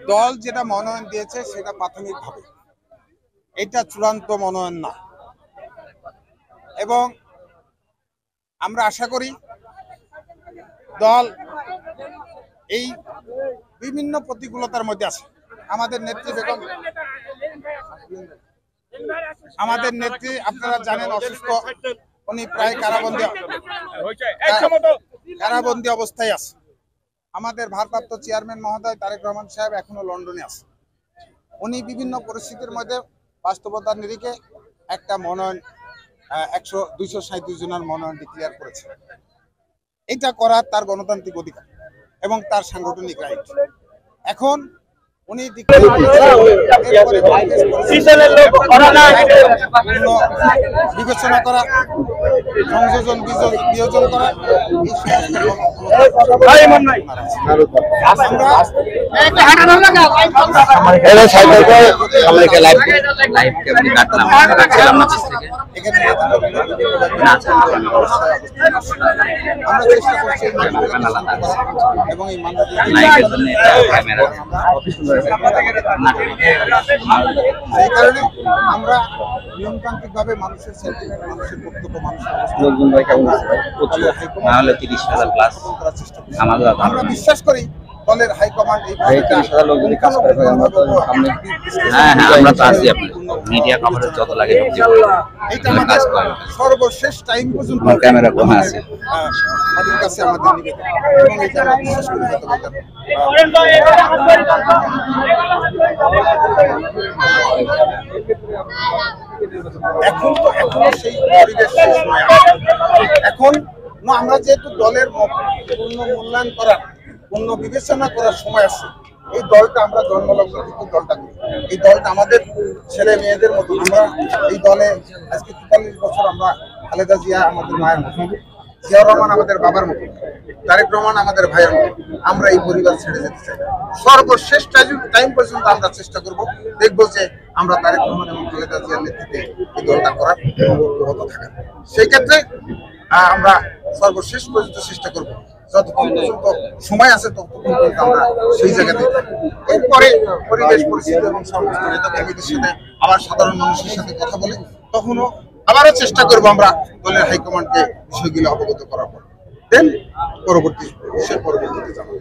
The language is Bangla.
দল যেটা মনোনয়ন দিয়েছে সেটা প্রাথমিকভাবে, এটা চূড়ান্ত মনোনয়ন না। এবং আমরা আশা করি দল এই বিভিন্ন প্রতিকূলতার মধ্যে আছে। আমাদের নেত্রী বেগম, আমাদের নেত্রী আপনারা জানেন অসুস্থ, উনি প্রায় কারাবন্দী অবস্থায় আছে। আমাদের ভারপ্রাপ্ত চেয়ারম্যান মহোদয় তারেক রহমান সাহেব এখনো লন্ডনে আছে। উনি বিভিন্ন পরিস্থিতির মধ্যে বাস্তবতার নিরিখে একটা মনোনয়ন 237 জনের মনোনয়ন ডিক্লেয়ার করেছে। এটা করার তার গণতান্ত্রিক অধিকার এবং তার সাংগঠনিক রাইট। এখন উনি বিবেচনা করা, সংযোজন বিয়োজন করা, এবং এই সেই কারণে আমরা নিয়মতান্ত্রিক ভাবে মানুষের সেন্টিমেন্ট, মানুষের বক্তব্য, আমরা বিশ্বাস করি দলের হাইকমান্ড সর্বশেষ টাইম পর্যন্ত আমাদের কাছে আমাদের নিবেদন এবং এটা আমরা বিশ্বাস করি। এখন তো এখনো সেই পরিবেশ শেষ নয়। এখন আমরা যেহেতু দলের পূর্ণ মূল্যায়ন করার, পূর্ণ বিবেচনা করার সময় আছে। এই দলটা আমরা জন্মলগ্ন থেকে দলটা করি। এই দলটা আমাদের ছেলে মেয়েদের মতো। আমরা এই দলে আজকে ৪৩ বছর। আমরা খালেদা জিয়া আমাদের মায়ের মতো, জিয়াউর রহমান আমাদের বাবার মতো, তারেক রহমান আমাদের ভাইয়ের মতো। আমরা এই পরিবার ছেড়ে যেতে চাই। সর্বশেষ টাইম পর্যন্ত আমরা চেষ্টা করব, দেখবো যে আমরা তারেক রহমান এবং খালেদা জিয়ার নেতৃত্বে এই দলটা করার অব্যাহত থাকার। সেই ক্ষেত্রে আমরা সর্বশেষ পর্যন্ত চেষ্টা করব। যতক্ষণ পর্যন্ত সময় আছে ততক্ষণ পর্যন্ত আমরা সেই জায়গাতে থাকবো। এরপরে পরিবেশ পরিস্থিতি এবং সমস্ত নেতাকর্মীদের সাথে আবার সাধারণ মানুষের সাথে কথা বলে তখনও আবারও চেষ্টা করবো আমরা দলের হাইকমান্ডকে বিষয়গুলো অবগত করার পর দেন পরবর্তীতে জানাবো।